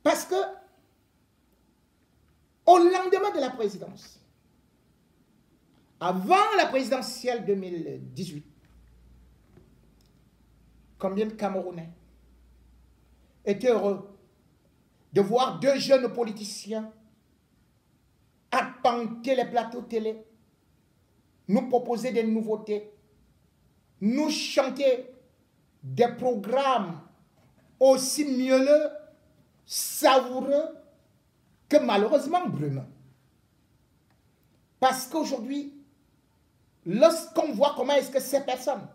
Parce que, au lendemain de la présidence, avant la présidentielle 2018, combien de Camerounais étaient heureux de voir deux jeunes politiciens arpenter les plateaux télé, nous proposer des nouveautés, nous chanter des programmes aussi mielleux, savoureux que malheureusement brumeux. Parce qu'aujourd'hui, lorsqu'on voit comment est-ce que ces personnes,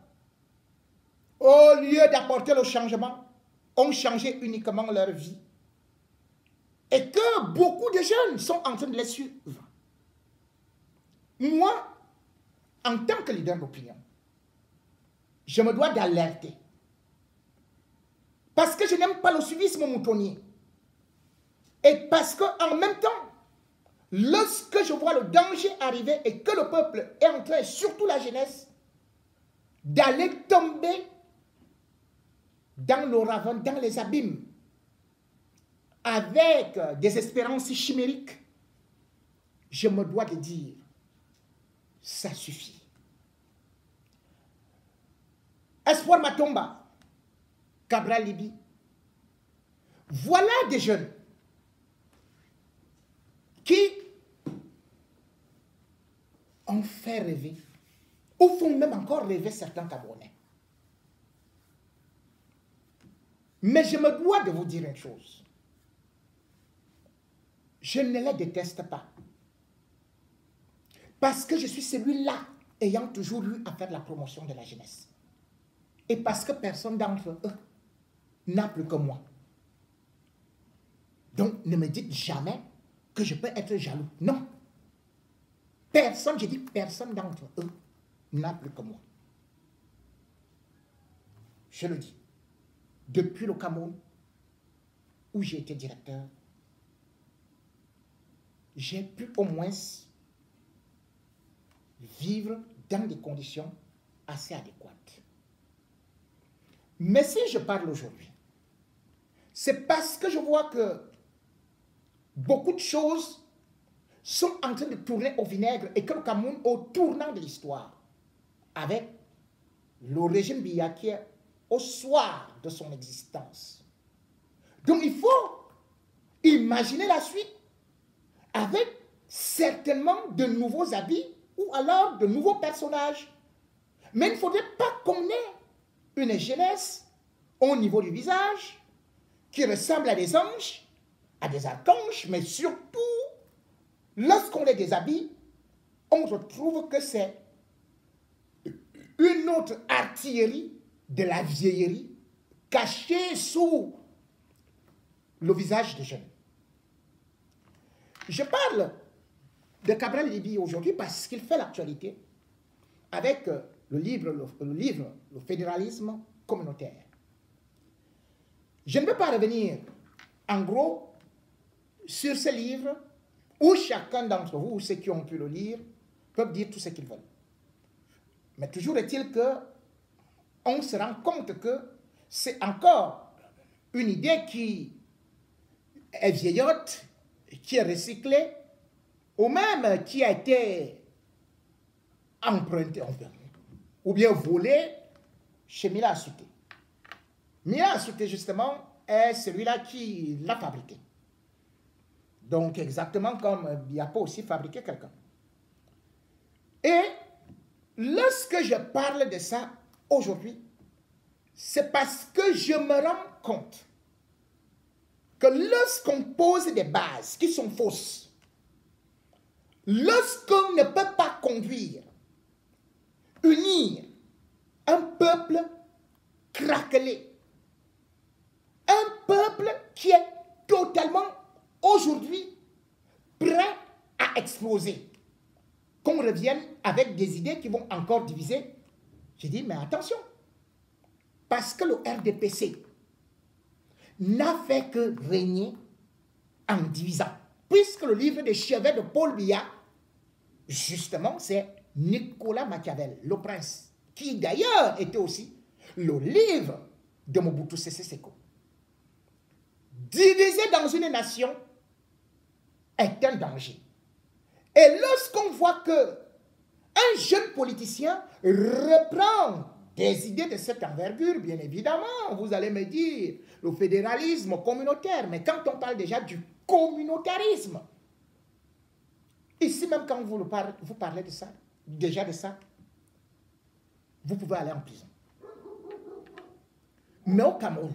au lieu d'apporter le changement, ont changé uniquement leur vie, et que beaucoup de jeunes sont en train de les suivre. Moi, en tant que leader d'opinion, je me dois d'alerter. Parce que je n'aime pas le suivisme moutonnier. Et parce qu'en même temps, lorsque je vois le danger arriver et que le peuple est en train, surtout la jeunesse, d'aller tomber dans le ravin, dans les abîmes, avec des espérances chimériques, je me dois de dire, ça suffit. Espoir Matomba, Cabral Libi, voilà des jeunes qui ont fait rêver, ou font même encore rêver certains Camerounais. Mais je me dois de vous dire une chose. Je ne les déteste pas. Parce que je suis celui-là ayant toujours eu à faire la promotion de la jeunesse. Et parce que personne d'entre eux n'a plus que moi. Donc, ne me dites jamais que je peux être jaloux. Non. Personne, je dis personne d'entre eux n'a plus que moi. Je le dis. Depuis le Cameroun, où j'ai été directeur, j'ai pu au moins vivre dans des conditions assez adéquates. Mais si je parle aujourd'hui, c'est parce que je vois que beaucoup de choses sont en train de tourner au vinaigre et que le Cameroun, au tournant de l'histoire, avec le régime Biya qui est au soir de son existence. Donc il faut imaginer la suite avec certainement de nouveaux habits ou alors de nouveaux personnages. Mais il ne faudrait pas qu'on ait une jeunesse au niveau du visage qui ressemble à des anges, à des archanges, mais surtout, lorsqu'on les déshabille, on retrouve que c'est une autre artillerie de la vieillerie cachée sous le visage des jeunes. Je parle de Cabral Libi aujourd'hui parce qu'il fait l'actualité avec le livre Le fédéralisme communautaire. Je ne veux pas revenir en gros sur ce livre où chacun d'entre vous, ou ceux qui ont pu le lire, peuvent dire tout ce qu'ils veulent. Mais toujours est-il qu'on se rend compte que c'est encore une idée qui est vieillotte, qui est recyclée, ou même qui a été empruntée, ou bien volée chez Mila Assuté. Mila Assuté, justement, est celui-là qui l'a fabriqué. Donc, exactement comme Biapo aussi fabriqué quelqu'un. Et lorsque je parle de ça aujourd'hui, c'est parce que je me rends compte que lorsqu'on pose des bases qui sont fausses, lorsqu'on ne peut pas conduire, unir un peuple craquelé, un peuple qui est totalement aujourd'hui prêt à exploser, qu'on revienne avec des idées qui vont encore diviser. J'ai dit, mais attention, parce que le RDPC n'a fait que régner en divisant. Puisque le livre des chevets de Paul Biya, justement, c'est Nicolas Machiavel, le prince, qui d'ailleurs était aussi le livre de Mobutu Sese Seko. diviser dans une nation est un danger. Et lorsqu'on voit que un jeune politicien reprend des idées de cette envergure, bien évidemment, vous allez me dire, le fédéralisme communautaire, mais quand on parle déjà du communautarisme, ici même quand vous parlez de ça, déjà de ça, vous pouvez aller en prison. Mais au Cameroun,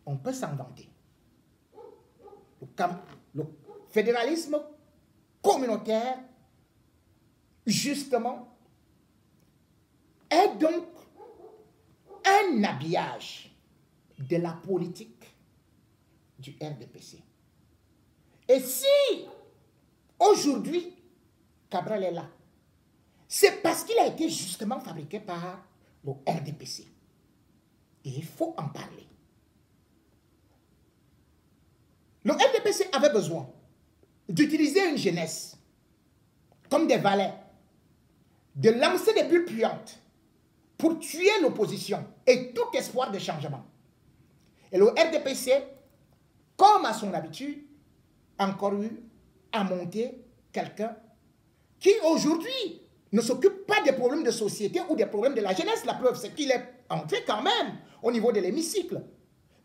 on peut s'en vanter. Le fédéralisme communautaire, justement, est donc un habillage de la politique du RDPC. Et si aujourd'hui Cabral est là, c'est parce qu'il a été justement fabriqué par le RDPC. Et il faut en parler. Le RDPC avait besoin d'utiliser une jeunesse comme des valets, de lancer des bulles puantes pour tuer l'opposition et tout espoir de changement. Et le RDPC, comme à son habitude, a encore eu à monter quelqu'un qui aujourd'hui ne s'occupe pas des problèmes de société ou des problèmes de la jeunesse. La preuve, c'est qu'il est entré quand même au niveau de l'hémicycle.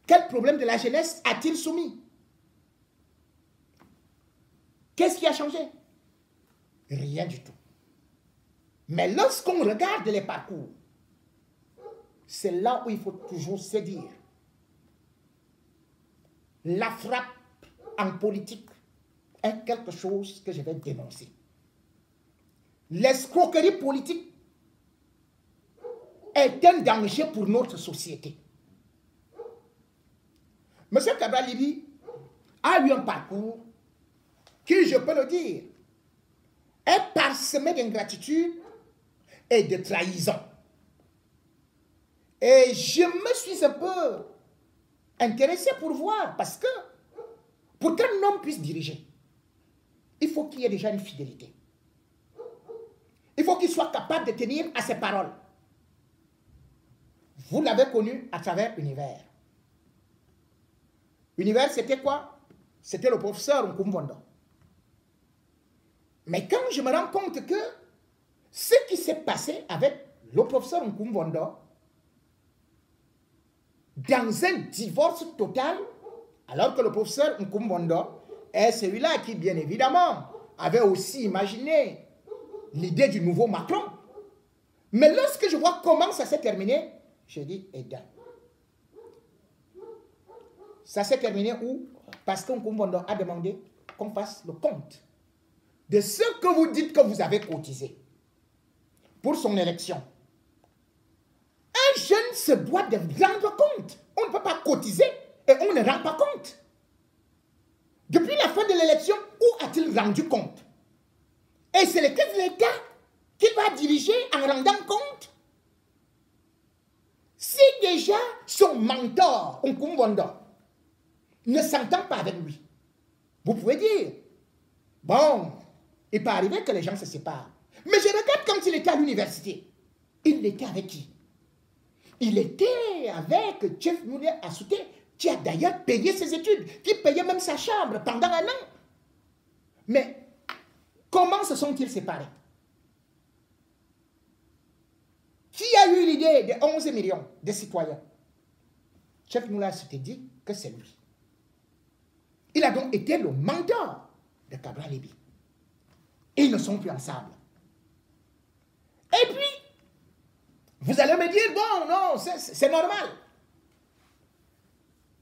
Quel problème de la jeunesse a-t-il soumis? Qu'est-ce qui a changé? Rien du tout. Mais lorsqu'on regarde les parcours, c'est là où il faut toujours se dire. La frappe en politique est quelque chose que je vais dénoncer. L'escroquerie politique est un danger pour notre société. M. Cabral Libye a eu un parcours qui, je peux le dire, est parsemé d'ingratitude et de trahison. Et je me suis un peu intéressé pour voir, parce que pour qu'un homme puisse diriger, il faut qu'il y ait déjà une fidélité. Il faut qu'il soit capable de tenir à ses paroles. Vous l'avez connu à travers Univers. Univers, c'était quoi? C'était le professeur Nkumvondo. Mais quand je me rends compte que ce qui s'est passé avec le professeur Nkumvondo, dans un divorce total, alors que le professeur Nkumvondo est celui-là qui, bien évidemment, avait aussi imaginé l'idée du nouveau Macron. Mais lorsque je vois comment ça s'est terminé, j'ai dit, Eda. Ça s'est terminé où? Parce que Nkumvondo a demandé qu'on fasse le compte de ce que vous dites que vous avez cotisé pour son élection. Un jeune se doit de rendre compte. On ne peut pas cotiser et on ne rend pas compte. Depuis la fin de l'élection, où a-t-il rendu compte? Et c'est le chef de l'État qui va diriger en rendant compte. Si déjà son mentor, Nkumvondo, ne s'entend pas avec lui, vous pouvez dire, bon, il peut arriver que les gens se séparent. Mais je regarde quand il était à l'université. Il était avec qui? Il était avec Chef Moulé Assouté, qui a d'ailleurs payé ses études, qui payait même sa chambre pendant un an. Mais comment se sont-ils séparés? Qui a eu l'idée de 11 millions de citoyens? Chef Moulé Assouté dit que c'est lui. Il a donc été le mentor de Cabral Libye. Ils ne sont plus ensemble. Et puis, vous allez me dire, bon, non, c'est normal.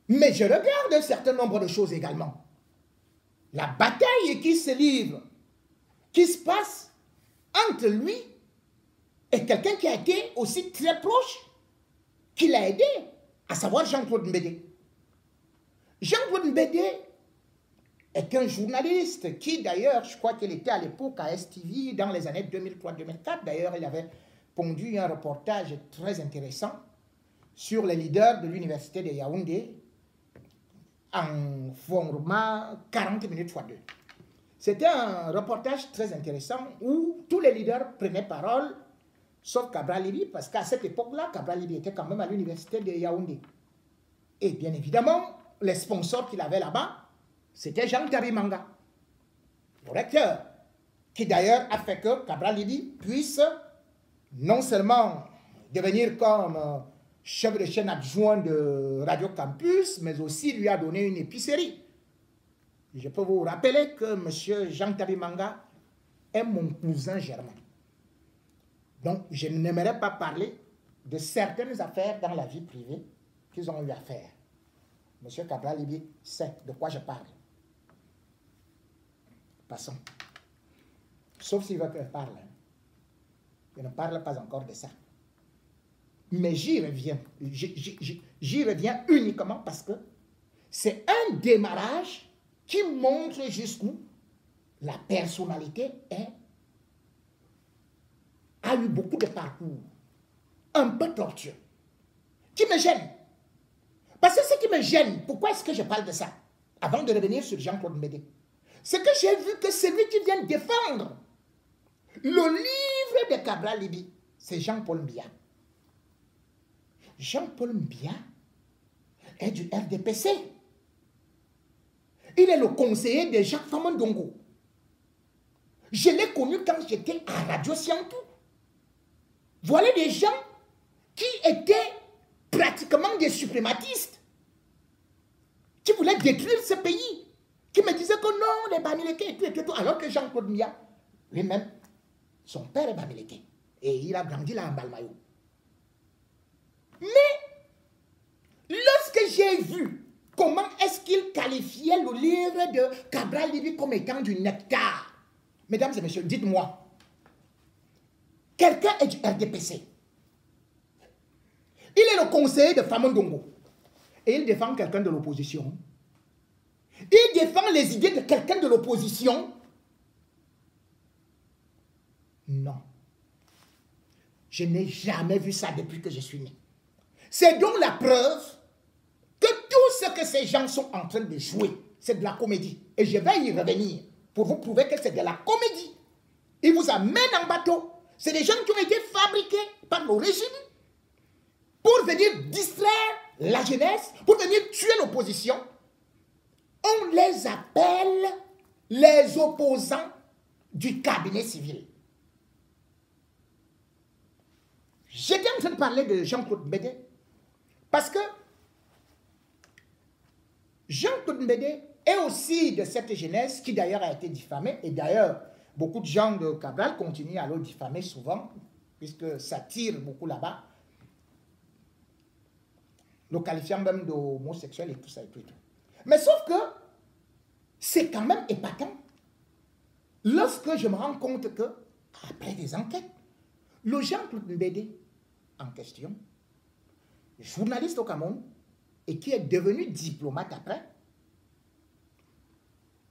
Mais je regarde un certain nombre de choses également. La bataille qui se livre, qui se passe entre lui et quelqu'un qui a été aussi très proche, qui l'a aidé, à savoir Jean-Claude Mbédé. Jean-Claude Mbédé est un journaliste qui, d'ailleurs, je crois qu'il était à l'époque à STV dans les années 2003-2004. D'ailleurs, il avait pondu un reportage très intéressant sur les leaders de l'université de Yaoundé en format 40 minutes x 2. C'était un reportage très intéressant où tous les leaders prenaient parole, sauf Cabral Libye, parce qu'à cette époque-là, Cabral Libye était quand même à l'université de Yaoundé. Et bien évidemment, les sponsors qu'il avait là-bas, c'était Jean Tabimanga, le recteur, qui d'ailleurs a fait que Cabral Libby puisse non seulement devenir comme chef de chaîne adjoint de Radio Campus, mais aussi lui a donné une épicerie. Je peux vous rappeler que M. Jean Tabimanga est mon cousin germain. Donc, je n'aimerais pas parler de certaines affaires dans la vie privée qu'ils ont eu à faire. M. Cabral Libby sait de quoi je parle. Passons. Sauf s'il veut que je parle. Je ne parle pas encore de ça. Mais j'y reviens. J'y reviens uniquement parce que c'est un démarrage qui montre jusqu'où la personnalité a eu beaucoup de parcours. Un peu tortueux. Qui me gêne. Parce que ce qui me gêne, pourquoi est-ce que je parle de ça? Avant de revenir sur Jean-Claude Mbédé. C'est que j'ai vu que celui qui vient défendre le livre de Cabral Libby, c'est Jean-Paul Mbia. Jean-Paul Mbia est du RDPC. Il est le conseiller de Jacques Famondongo. Je l'ai connu quand j'étais à Radio Siantou. Voilà des gens qui étaient pratiquement des suprématistes, qui voulaient détruire ce pays, qui me disaient que non, les Bamileke et tout, alors que Jean-Claude Mbia, lui-même, son père est Bamileke. Et il a grandi là en Balmayo. Mais, lorsque j'ai vu comment est-ce qu'il qualifiait le livre de Cabral Libby comme étant du nectar, mesdames et messieurs, dites-moi, quelqu'un est du RDPC. Il est le conseiller de Famondongo. Et il défend quelqu'un de l'opposition. Il défend les idées de quelqu'un de l'opposition. Non. Je n'ai jamais vu ça depuis que je suis né. C'est donc la preuve que tout ce que ces gens sont en train de jouer, c'est de la comédie. Et je vais y revenir pour vous prouver que c'est de la comédie. Ils vous amènent en bateau. C'est des gens qui ont été fabriqués par le régime pour venir distraire la jeunesse, pour venir tuer l'opposition. On les appelle les opposants du cabinet civil. J'étais en train de parler de Jean-Claude Mbédé parce que Jean-Claude Mbédé est aussi de cette jeunesse qui d'ailleurs a été diffamée. Et d'ailleurs, beaucoup de gens de Cabral continuent à le diffamer souvent, puisque ça tire beaucoup là-bas, le qualifiant même d'homosexuel et tout ça et tout. Mais sauf que c'est quand même épatant. Lorsque je me rends compte que, après des enquêtes, le Jean-Claude Mbédé en question, journaliste au Cameroun, et qui est devenu diplomate après,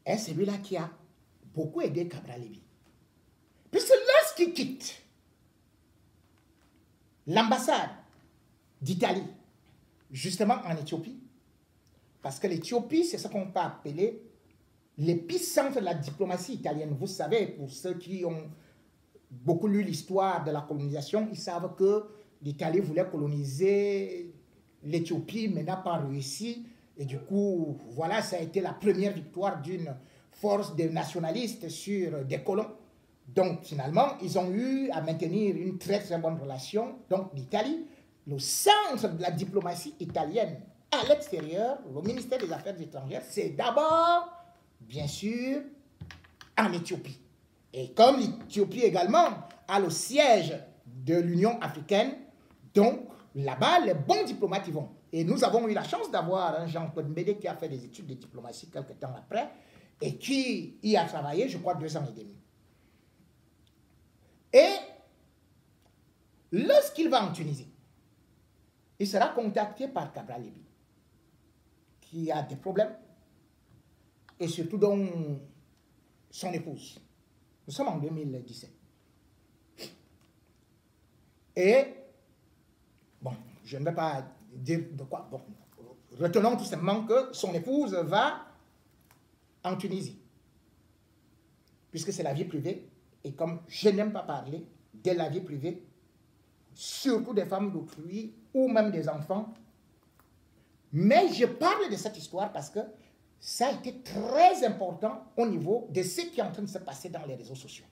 est celui-là qui a beaucoup aidé Cabral Libby. Puisque lorsqu'il quitte l'ambassade d'Italie, justement en Éthiopie, parce que l'Éthiopie, c'est ce qu'on peut appeler l'épicentre de la diplomatie italienne. Vous savez, pour ceux qui ont beaucoup lu l'histoire de la colonisation, ils savent que l'Italie voulait coloniser l'Éthiopie, mais n'a pas réussi. Et du coup, voilà, ça a été la première victoire d'une force de nationalistes sur des colons. Donc, finalement, ils ont eu à maintenir une très très bonne relation. Donc, l'Italie, le centre de la diplomatie italienne à l'extérieur, le ministère des Affaires étrangères, c'est d'abord, bien sûr, en Éthiopie. Et comme l'Éthiopie également a le siège de l'Union africaine, donc là-bas, les bons diplomates y vont. Et nous avons eu la chance d'avoir un Jean-Claude Mbédé qui a fait des études de diplomatie quelques temps après et qui y a travaillé, je crois, 2 ans et demi. Et lorsqu'il va en Tunisie, il sera contacté par Cabral Libby, qui a des problèmes, et surtout dont son épouse. Nous sommes en 2017. Et, bon, je ne vais pas dire de quoi. Bon, retenons tout simplement que son épouse va en Tunisie, puisque c'est la vie privée, et comme je n'aime pas parler de la vie privée, surtout des femmes d'autrui, ou même des enfants, Mais je parle de cette histoire parce que ça a été très important au niveau de ce qui est en train de se passer dans les réseaux sociaux.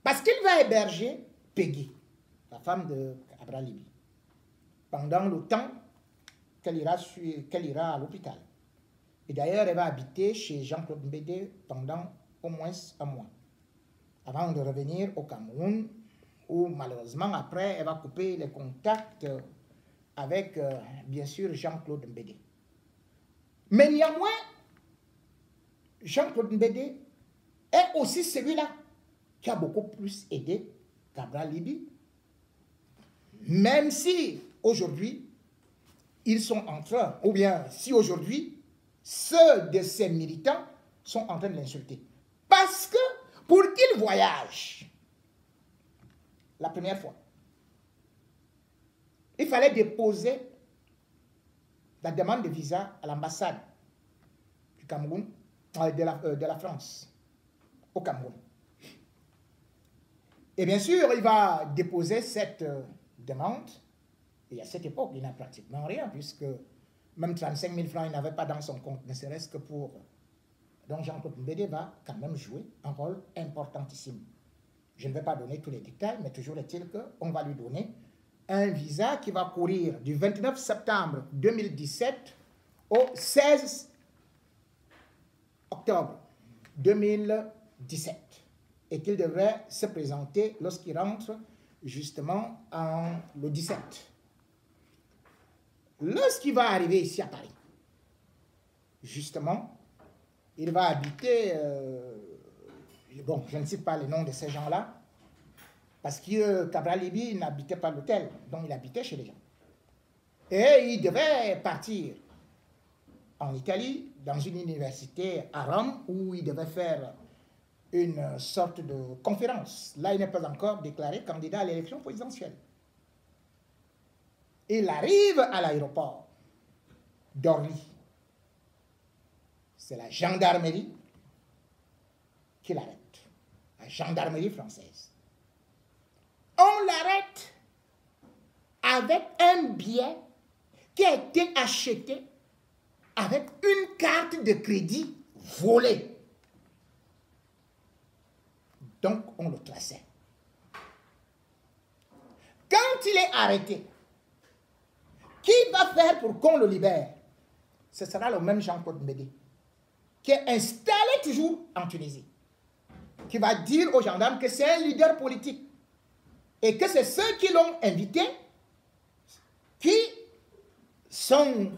Parce qu'il va héberger Peggy, la femme de Cabral Libby, pendant le temps qu'elle ira à l'hôpital. Et d'ailleurs, elle va habiter chez Jean-Claude Mbédé pendant au moins un mois, avant de revenir au Cameroun, où malheureusement, après, elle va couper les contacts avec, bien sûr, Jean-Claude Mbédé. Mais néanmoins, Jean-Claude Mbédé est aussi celui-là qui a beaucoup plus aidé Cabral Libby, même si aujourd'hui, ils sont en train, ou bien si aujourd'hui, ceux de ces militants sont en train de l'insulter. Parce que pour qu'il voyage, la première fois, il fallait déposer la demande de visa à l'ambassade du Cameroun, de la France, au Cameroun. Et bien sûr, il va déposer cette demande. Et à cette époque, il n'a pratiquement rien, puisque même 35 000 francs, il n'avait pas dans son compte, ne serait-ce que pour... Donc Jean-Claude Mbédé va quand même jouer un rôle importantissime. Je ne vais pas donner tous les détails, mais toujours est-il qu'on va lui donner un visa qui va courir du 29 septembre 2017 au 16 octobre 2017. Et qu'il devrait se présenter lorsqu'il rentre justement le 17. Lorsqu'il va arriver ici à Paris, justement, il va habiter, bon, je ne sais pas le nom de ces gens-là, parce que Cabral Libby n'habitait pas l'hôtel, donc il habitait chez les gens. Et il devait partir en Italie, dans une université à Rome, où il devait faire une sorte de conférence. Là, il n'est pas encore déclaré candidat à l'élection présidentielle. Il arrive à l'aéroport d'Orly. C'est la gendarmerie qui l'arrête. La gendarmerie française. On l'arrête avec un billet qui a été acheté avec une carte de crédit volée. Donc, on le traçait. Quand il est arrêté, qui va faire pour qu'on le libère? Ce sera le même Jean-Claude Mbédé, qui est installé toujours en Tunisie, qui va dire aux gendarmes que c'est un leader politique et que c'est ceux qui l'ont invité qui sont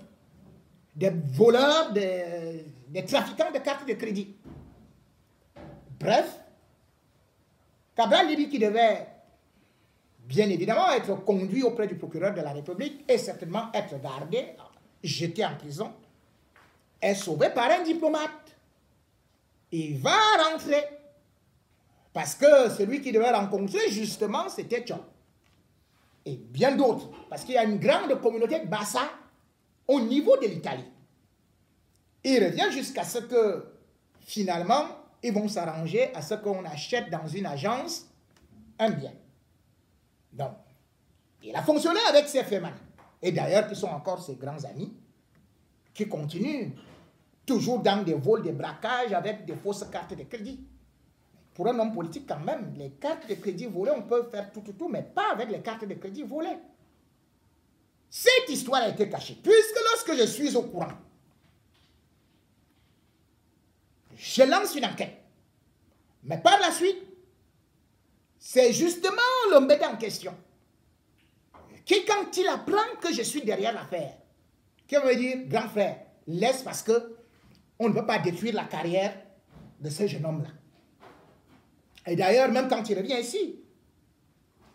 des voleurs, des trafiquants de cartes de crédit. Bref, Cabral Libby, qui devait bien évidemment être conduit auprès du procureur de la République et certainement être gardé, jeté en prison, est sauvé par un diplomate. Il va rentrer parce que celui qui devait rencontrer justement c'était Tchon. Et bien d'autres, parce qu'il y a une grande communauté de Bassa au niveau de l'Italie. Il revient jusqu'à ce que finalement ils vont s'arranger à ce qu'on achète dans une agence un bien. Donc, il a fonctionné avec ses femmes. Et d'ailleurs, qui sont encore ses grands amis, qui continuent toujours dans des vols, des braquages avec des fausses cartes de crédit. Pour un homme politique, quand même, les cartes de crédit volées, on peut faire tout, mais pas avec les cartes de crédit volées. Cette histoire a été cachée, puisque lorsque je suis au courant, je lance une enquête. Mais par la suite, c'est justement le Mbédé en question qui, quand il apprend que je suis derrière l'affaire, qui va me dire, grand frère, laisse parce que on ne peut pas détruire la carrière de ce jeune homme-là. Et d'ailleurs, même quand il revient ici,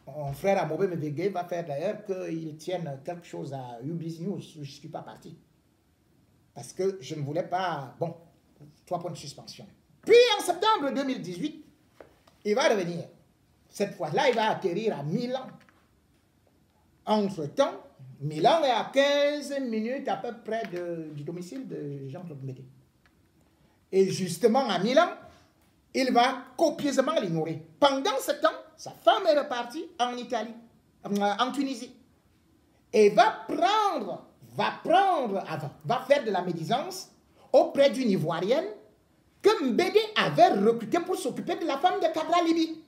mon frère Amobé Mebégué va faire d'ailleurs qu'il tienne quelque chose à UBS News où je ne suis pas parti. Parce que je ne voulais pas... Bon, 3 points de suspension. Puis en septembre 2018, il va revenir. Cette fois-là, il va atterrir à Milan. Entre-temps, Milan est à 15 minutes à peu près du domicile de Jean-Claude Mbédé. Et justement, à Milan, il va copieusement l'ignorer. Pendant ce temps, sa femme est repartie en Italie, en Tunisie. et va faire de la médisance auprès d'une Ivoirienne que Mbédé avait recrutée pour s'occuper de la femme de Kabla Libi.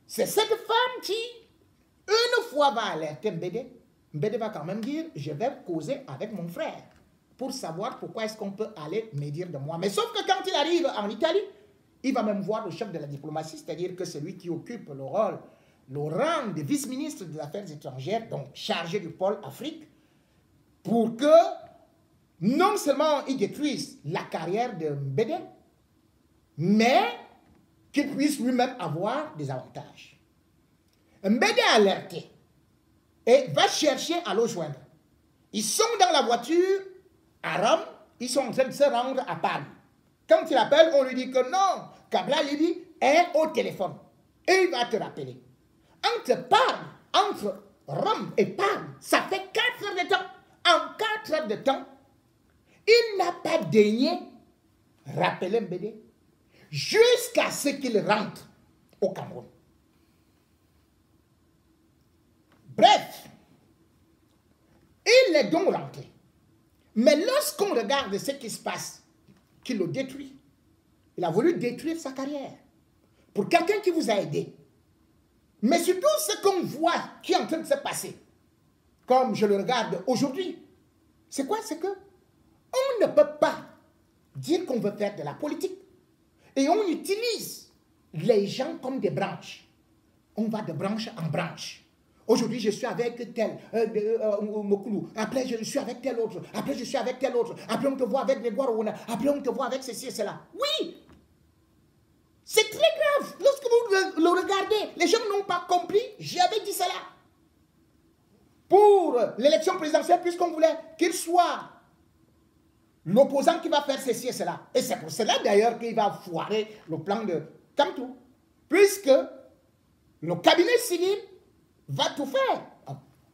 C'est cette femme qui, une fois, va alerter Mbédé. Mbédé va quand même dire, je vais causer avec mon frère pour savoir pourquoi est-ce qu'on peut aller médire de moi. Mais sauf que quand il arrive en Italie, il va même voir le chef de la diplomatie, c'est-à-dire que celui qui occupe le rang de vice-ministre des Affaires étrangères, donc chargé du pôle Afrique, pour que non seulement il détruise la carrière de Mbédé, mais qu'il puisse lui-même avoir des avantages. Mbédé est alerté et va chercher à le joindre. Ils sont dans la voiture à Rome, ils sont en train de se rendre à Parme. Quand il appelle, on lui dit que non, Kabla Libi est au téléphone. Et il va te rappeler. Entre Rome et Parme, ça fait 4 heures de temps. En 4 heures de temps, il n'a pas daigné rappeler Mbédé jusqu'à ce qu'il rentre au Cameroun. Bref, il est donc rentré. Mais lorsqu'on regarde ce qui se passe, qu'il le détruit, il a voulu détruire sa carrière pour quelqu'un qui vous a aidé. Mais surtout ce qu'on voit qui est en train de se passer, comme je le regarde aujourd'hui, c'est quoi? C'est que on ne peut pas dire qu'on veut faire de la politique et on utilise les gens comme des branches. On va de branche en branche. Aujourd'hui, je suis avec tel, Mokoulou. Après, je suis avec tel autre. Après, je suis avec tel autre. Après, on te voit avec Grégoire Ouna. Après, on te voit avec ceci et cela. Oui! C'est très grave. Lorsque vous le regardez, les gens n'ont pas compris. J'avais dit cela. Pour l'élection présidentielle, puisqu'on voulait qu'il soit l'opposant qui va faire ceci et cela. Et c'est pour cela, d'ailleurs, qu'il va foirer le plan de Kamtou. Puisque le cabinet civil va tout faire.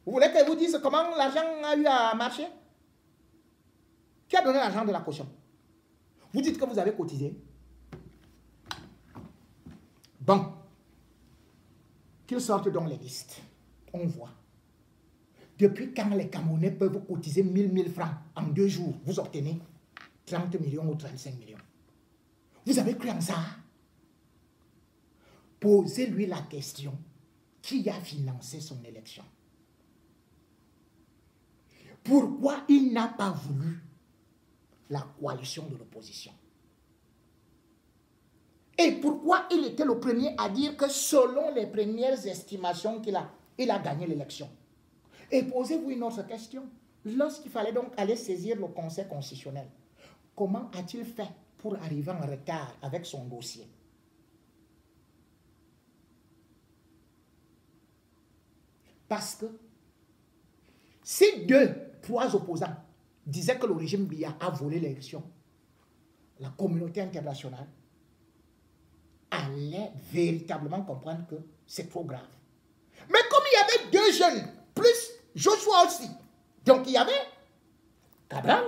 Vous voulez que je vous dise comment l'argent a eu à marcher? Qui a donné l'argent de la caution? Vous dites que vous avez cotisé. Bon. Qu'ils sortent donc les listes. On voit. Depuis quand les Camerounais peuvent cotiser 1000 francs en 2 jours, vous obtenez 30 millions ou 35 millions. Vous avez cru en ça? Posez-lui la question. Qui a financé son élection? Pourquoi il n'a pas voulu la coalition de l'opposition? Et pourquoi il était le premier à dire que selon les premières estimations il a gagné l'élection? Et posez-vous une autre question. Lorsqu'il fallait donc aller saisir le Conseil constitutionnel, comment a-t-il fait pour arriver en retard avec son dossier? Parce que si 2, 3 opposants disaient que le régime Biya a volé l'élection, la communauté internationale allait véritablement comprendre que c'est trop grave. Mais comme il y avait 2 jeunes, plus Joshua aussi, donc il y avait Cabral,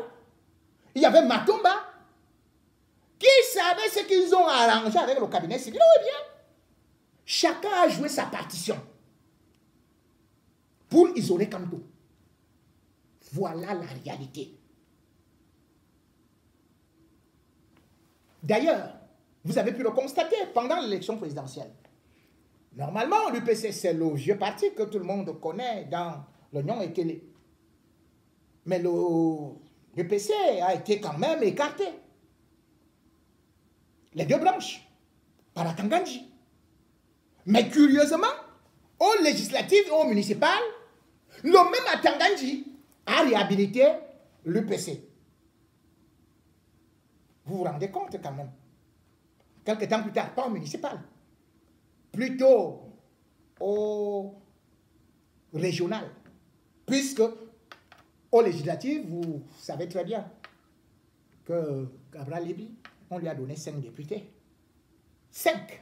il y avait Matomba, qui savaient ce qu'ils ont arrangé avec le cabinet civil. Oui, bien. Chacun a joué sa partition pour isoler Kamto. Voilà la réalité. D'ailleurs, vous avez pu le constater pendant l'élection présidentielle. Normalement, l'UPC, c'est le vieux parti que tout le monde connaît dans l'Union Ekele. Mais l'UPC a été quand même écarté. Les 2 branches, par Atanganji. Mais curieusement, aux législatives et aux municipales, le même Atanganji a réhabilité l'UPC. Vous vous rendez compte quand même? Quelques temps plus tard, pas au municipal, plutôt au régional. Puisque aux législatives, vous savez très bien que Cabral Libi, on lui a donné 5 députés. 5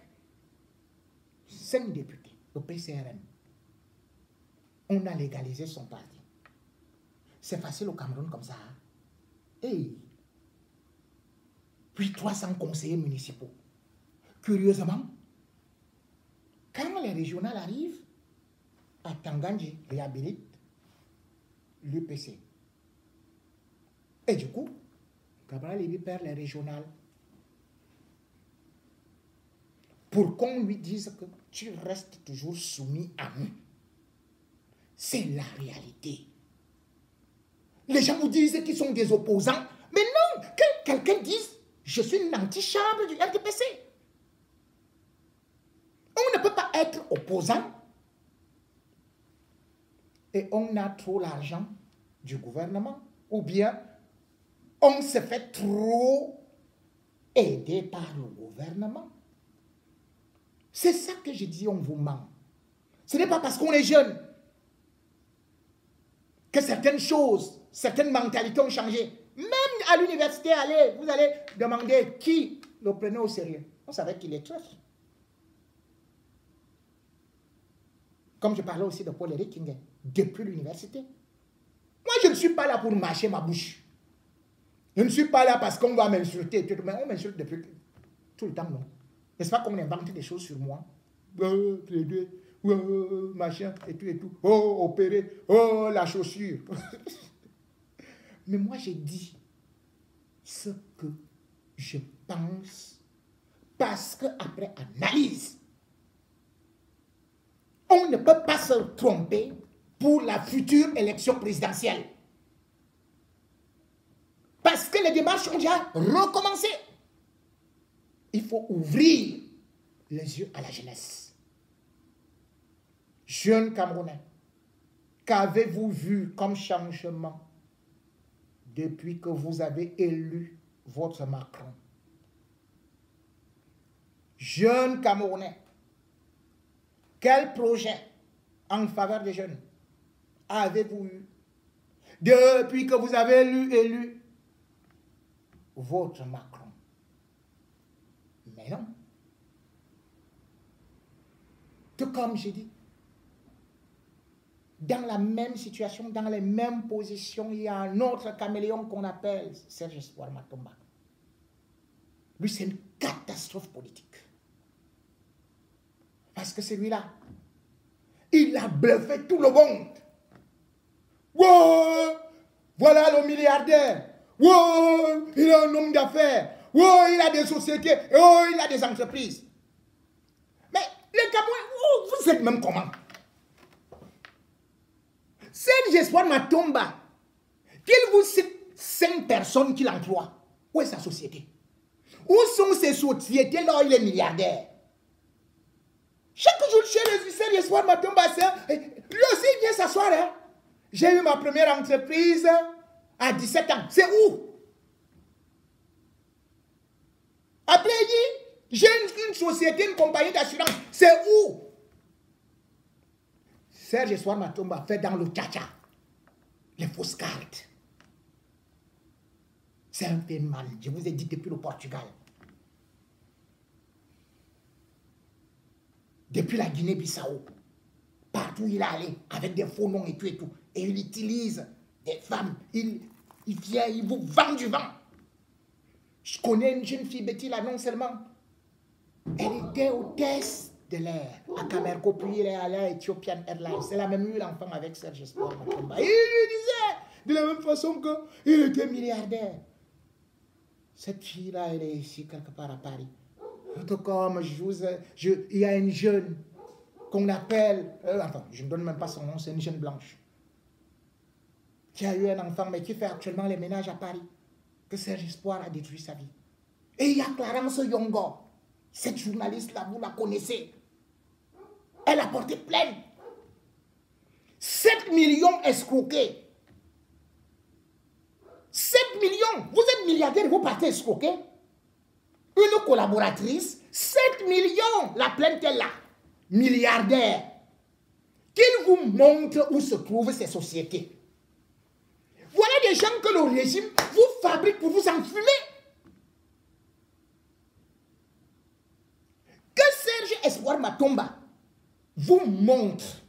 députés au PCRN. On a légalisé son parti. C'est facile au Cameroun comme ça. Et puis 300 conseillers municipaux. Curieusement, quand les régionales arrivent, à Tanganji réhabilite l'UPC. Et du coup, Cabral Libi perd les régionales. Pour qu'on lui dise que tu restes toujours soumis à nous. C'est la réalité. Les gens vous disent qu'ils sont des opposants. Mais non, que quelqu'un dise, je suis une antichambre du RDPC. On ne peut pas être opposant. Et on a trop l'argent du gouvernement. Ou bien, on se fait trop aider par le gouvernement. C'est ça que je dis, on vous ment. Ce n'est pas parce qu'on est jeune que certaines choses, certaines mentalités ont changé. Même à l'université, allez, vous allez demander qui le prenait au sérieux. On savait qu'il est trash. Comme je parlais aussi de Paul-Éric Kingé, depuis l'université. Moi, je ne suis pas là pour mâcher ma bouche. Je ne suis pas là parce qu'on va m'insulter. Mais on m'insulte depuis tout le temps, non? N'est-ce pas qu'on invente des choses sur moi? Machin, et tout. Oh, opéré. Oh, la chaussure. Mais moi, j'ai dit ce que je pense parce qu'après analyse, on ne peut pas se tromper pour la future élection présidentielle. Parce que les démarches ont déjà recommencé. Il faut ouvrir les yeux à la jeunesse. Jeunes Camerounais, qu'avez-vous vu comme changement depuis que vous avez élu votre Macron? Jeunes Camerounais, quel projet en faveur des jeunes avez-vous eu depuis que vous avez élu votre Macron? Mais non. Tout comme j'ai dit, dans la même situation, dans les mêmes positions, il y a un autre caméléon qu'on appelle Serge Espoir Matomba. Lui, c'est une catastrophe politique. Parce que celui-là, il a bluffé tout le monde. Wow, voilà le milliardaire. Wow, il est un homme d'affaires. Wow, il a des sociétés. Oh, il a des entreprises. Mais les Camerounais, oh, vous êtes même comment? Serge Espoir Matomba, qu'il vous cite 5 personnes qu'il emploie. Où est sa société? Où sont ses sociétés là où il est milliardaire? Chaque jour chez les Serge Espoir Matomba, lui aussi il vient s'asseoir. Hein? J'ai eu ma première entreprise à 17 ans. C'est où? Après il dit, j'ai une société, une compagnie d'assurance. C'est où? Serge Espoir Matomba fait dans le tcha-tcha, les fausses cartes. C'est un peu mal. Je vous ai dit depuis le Portugal. Depuis la Guinée-Bissau. Partout où il est allé, avec des faux noms et tout et tout. Et il utilise des femmes. Il vient, il vous vend du vent. Je connais une jeune fille, Betty, là, non seulement. Elle était hôtesse de l'air à Camerco, puis il est allé à Ethiopian Airlines. Elle a même eu l'enfant avec Serge Espoir Matomba. Il lui disait de la même façon qu'il était milliardaire. Cette fille-là, elle est ici quelque part à Paris. Tout comme il y a une jeune qu'on appelle, enfin, je ne donne même pas son nom, c'est une jeune blanche, qui a eu un enfant, mais qui fait actuellement les ménages à Paris, que Serge Espoir a détruit sa vie. Et il y a Clarence Yongo, cette journaliste-là, vous la connaissez. Elle a porté plainte. 7 millions escroqués. 7 millions. Vous êtes milliardaire, vous partez escroquer. Une collaboratrice, 7 millions. La plainte est là. Milliardaire. Qu'il vous montre où se trouvent ces sociétés. Voilà des gens que le régime vous fabrique pour vous enfumer. Que Serge Espoir Matomba vous montre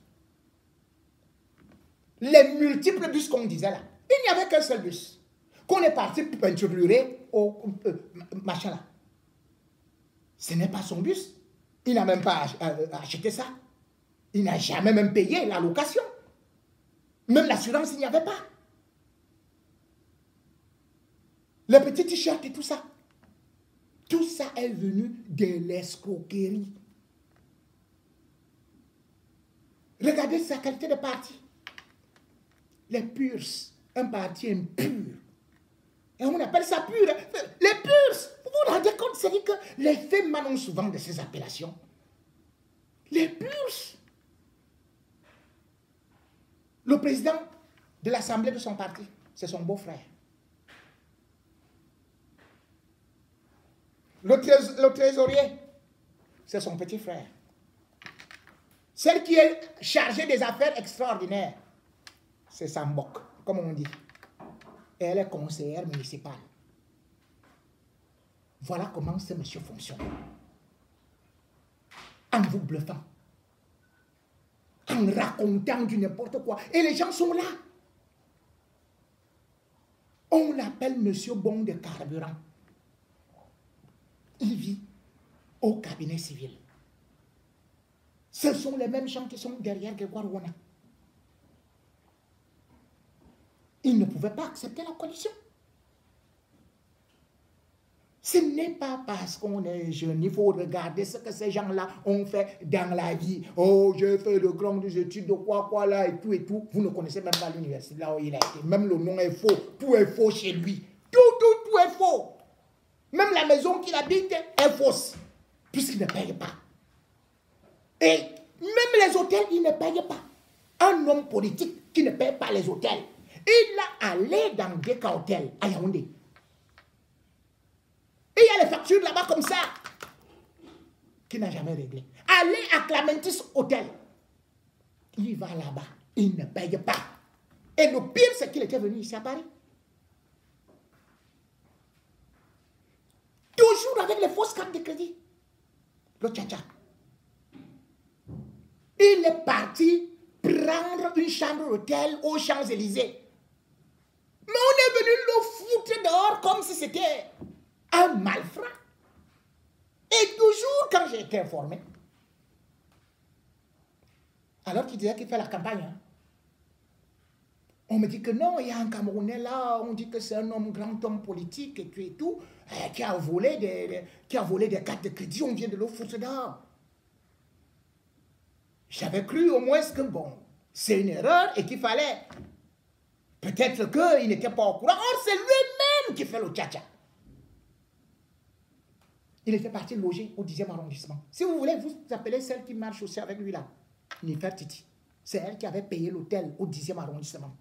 les multiples bus qu'on disait là. Il n'y avait qu'un seul bus. Qu'on est parti pour peinturer au machin là. Ce n'est pas son bus. Il n'a même pas acheté ça. Il n'a jamais même payé la location. Même l'assurance, il n'y avait pas. Les petits t-shirts et tout ça. Tout ça est venu de l'escroquerie. Regardez sa qualité de parti. Les PURS, un parti impur. Et on appelle ça pur. Les PURS, vous vous rendez compte, c'est-à-dire que les faits m'annoncent souvent de ces appellations. Les PURS. Le président de l'assemblée de son parti, c'est son beau-frère. Le trésorier, c'est son petit frère. Celle qui est chargée des affaires extraordinaires, c'est sa mbok, comme on dit. Et elle est conseillère municipale. Voilà comment ce monsieur fonctionne. En vous bluffant. En racontant du n'importe quoi. Et les gens sont là. On l'appelle monsieur bon de carburant. Il vit au cabinet civil. Ce sont les mêmes gens qui sont derrière Grégoire Ouana. Ils ne pouvaient pas accepter la coalition. Ce n'est pas parce qu'on est jeune, il faut regarder ce que ces gens-là ont fait dans la vie. Oh, j'ai fait de grandes études de quoi là et tout et tout. Vous ne connaissez même pas l'université là où il a été. Même le nom est faux. Tout est faux chez lui. Tout est faux. Même la maison qu'il habite est fausse. Puisqu'il ne paye pas. Et même les hôtels, il ne paye pas. Un homme politique qui ne paye pas les hôtels. Il a allé dans des hôtels à Yaoundé. Et il y a les factures là-bas comme ça, qu'il n'a jamais réglé. Allez à Clamentis Hotel. Il va là-bas, il ne paye pas. Et le pire, c'est qu'il était venu ici à Paris. Toujours avec les fausses cartes de crédit. Le tcha-tcha. Il est parti prendre une chambre d'hôtel aux Champs-Élysées. Mais on est venu le foutre dehors comme si c'était un malfrat. Et toujours quand j'ai été informé, alors qu'il disait qu'il fait la campagne, hein, on me dit que non, il y a un Camerounais là, on dit que c'est un homme, grand homme politique et tout, qui a volé des cartes de crédit, on vient de le foutre dehors. J'avais cru au moins que bon, c'est une erreur et qu'il fallait peut-être qu'il n'était pas au courant. Or, c'est lui-même qui fait le tcha-tcha. Il était parti loger au 10e arrondissement. Si vous voulez, vous appelez celle qui marche aussi avec lui là, Nefertiti. C'est elle qui avait payé l'hôtel au 10e arrondissement.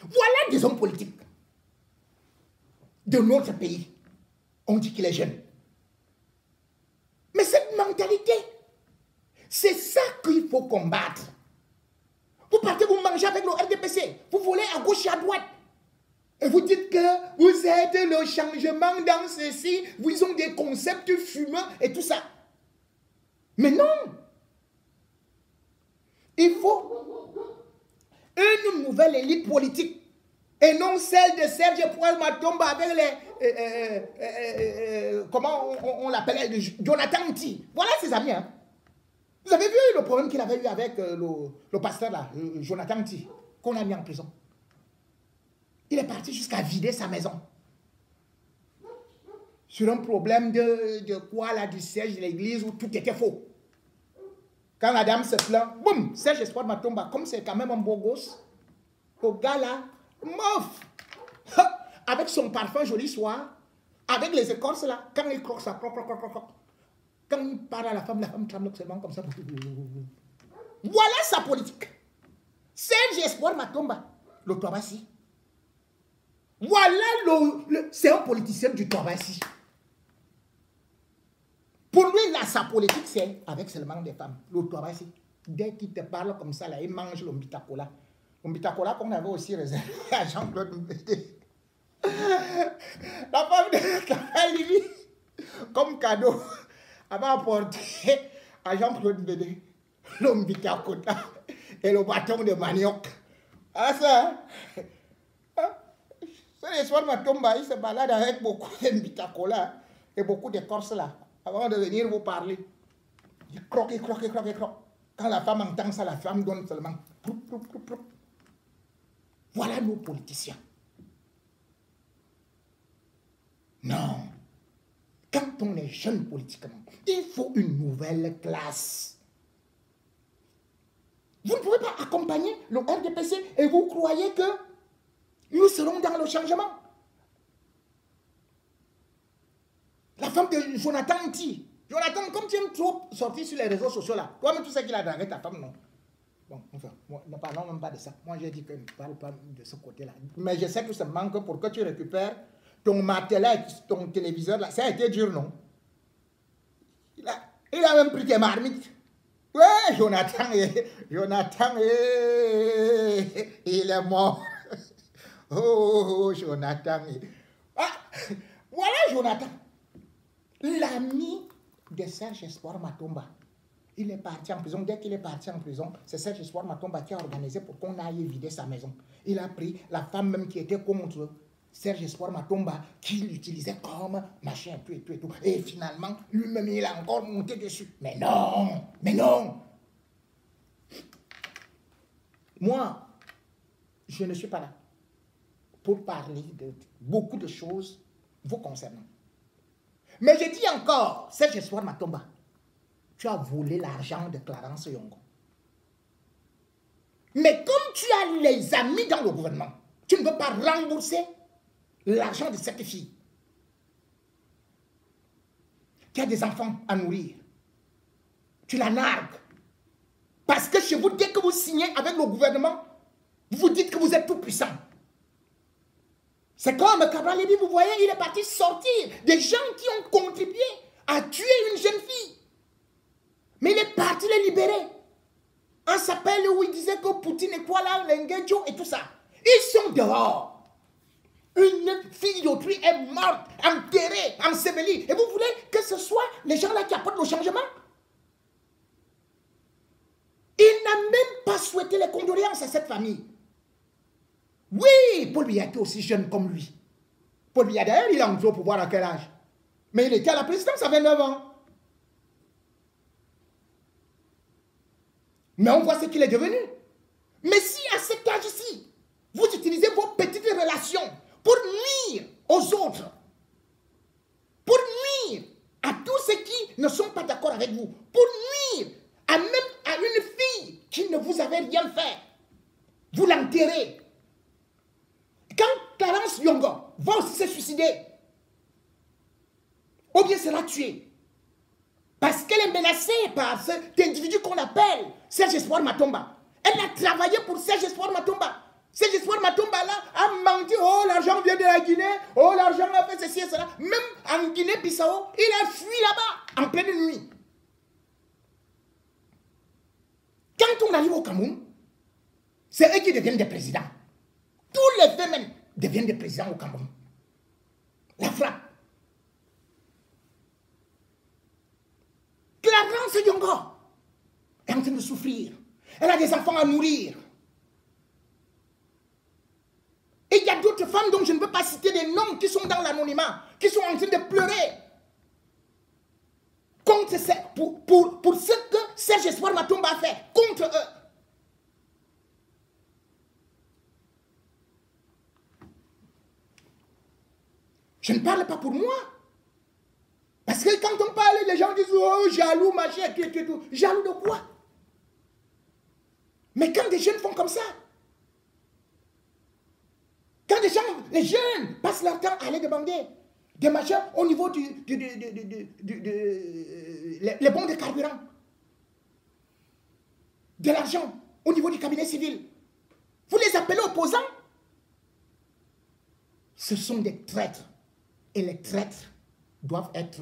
Voilà des hommes politiques de notre pays. On dit qu'il est jeune. Mais cette mentalité, c'est ça qu'il faut combattre. Vous partez, vous mangez avec le RDPC. Vous volez à gauche et à droite. Et vous dites que vous êtes le changement dans ceci. Vous ont des concepts fumeux et tout ça. Mais non. Il faut une nouvelle élite politique. Et non celle de Serge Poil Matomba avec les... comment on l'appelait, Jonathan Nti. Voilà ses amis. Hein. Vous avez vu le problème qu'il avait eu avec le pasteur là, Jonathan Nti, qu'on a mis en prison. Il est parti jusqu'à vider sa maison. Sur un problème de quoi là, du siège de l'église où tout était faux. Quand la dame se plaint, boum, Serge Espoir Matomba, comme c'est quand même un beau gosse, au gars là, mof, avec son parfum joli soir, avec les écorces là, quand il croque ça, croque. Quand il parle à la femme tremble seulement comme ça. Voilà sa politique. Serge Espoir Matomba, le Touabassi. Voilà, c'est un politicien du Touabassi. Pour lui, là, sa politique, c'est avec seulement des femmes. Le Touabassi. Dès qu'il te parle comme ça, là, il mange l'ombitacola. L'ombitacola qu'on avait aussi réservé à Jean-Claude Mbédé. La femme de Kalalibi, comme cadeau, avait apporté à Jean-Claude Mbédé l'ombitacola et le bâton de manioc. Ah ça, ce soir, Matomba, il se balade avec beaucoup d'ombitacola et beaucoup d'écorce là. Avant de venir vous parler, il croque. Quand la femme entend ça, la femme donne seulement. Voilà nos politiciens. Non. Quand on est jeune politiquement, il faut une nouvelle classe. Vous ne pouvez pas accompagner le RDPC et vous croyez que nous serons dans le changement. La femme de Jonathan Nti. Jonathan, comme tu aimes trop sortir sur les réseaux sociaux là, toi-même tu sais qu'il a dragué ta femme, non? Bon, enfin, ne parlons même pas de ça. Moi j'ai dit que ne parle pas de ce côté-là. Mais je sais que ça manque pour que tu récupères ton matériel, ton téléviseur là. Ça a été dur, non? Il a même pris tes marmites. Ouais, Jonathan, il est mort. Oh, Jonathan. Ah, voilà Jonathan. L'ami de Serge Espoir Matomba. Il est parti en prison. Dès qu'il est parti en prison, c'est Serge Espoir Matomba qui a organisé pour qu'on aille vider sa maison. Il a pris la femme même qui était contre Serge Espoir Matomba, qui l'utilisait comme machin, tout et tout et tout. Et finalement, lui-même, il a encore monté dessus. Mais non, mais non. Moi, je ne suis pas là pour parler de beaucoup de choses vous concernant. Mais je dis encore, Serge Espoir Matomba, tu as volé l'argent de Clarence Yongo. Mais comme tu as les amis dans le gouvernement, tu ne veux pas rembourser l'argent de cette fille qui a des enfants à nourrir. Tu la nargues. Parce que chez vous, dès que vous signez avec le gouvernement, vous vous dites que vous êtes tout puissant. C'est comme Cabral Lévy, vous voyez, il est parti sortir des gens qui ont contribué à tuer une jeune fille. Mais il est parti les libérer. On s'appelle où il disait que Poutine et quoi là, l'Engejo et tout ça. Ils sont dehors. Une fille d'autrui est morte, enterrée, ensevelie. Et vous voulez que ce soit les gens là qui apportent le changement? Il n'a même pas souhaité les condoléances à cette famille. Oui, Paul Biya était aussi jeune comme lui. Paul Biya d'ailleurs, il a entré au pouvoir à quel âge? Mais il était à la présidence à 29 ans. Mais on voit ce qu'il est devenu. Mais si à cet âge-ci, vous utilisez vos petites relations pour nuire aux autres, pour nuire à tous ceux qui ne sont pas d'accord avec vous, pour nuire à même à une fille qui ne vous avait rien fait, vous l'enterrez. Quand Clarence Yongo va aussi se suicider, ou bien sera tuée, parce qu'elle est menacée par cet individu qu'on appelle Serge Espoir Matomba. Elle a travaillé pour Serge Espoir Matomba. Serge Espoir Matomba là a menti. Oh, l'argent vient de la Guinée. Oh, l'argent a fait ceci et cela. Même en Guinée-Bissau, il a fui là-bas en pleine nuit. Quand on arrive au Cameroun, c'est eux qui deviennent des présidents. Tous les femmes deviennent des présidents au Cameroun. La frappe. Clarence Yongo est en train de souffrir. Elle a des enfants à nourrir. Et il y a d'autres femmes dont je ne veux pas citer des noms qui sont dans l'anonymat, qui sont en train de pleurer contre pour ce que Serge Espoir Matomba a fait contre eux. Je ne parle pas pour moi. Parce que quand on parle, les gens disent, oh, jaloux, machin, tout. Jaloux de quoi? Mais quand des jeunes font comme ça, quand les jeunes passent leur temps à aller demander des machins au niveau les bons de carburant, de l'argent, au niveau du cabinet civil, vous les appelez opposants? Ce sont des traîtres. Et les traîtres doivent être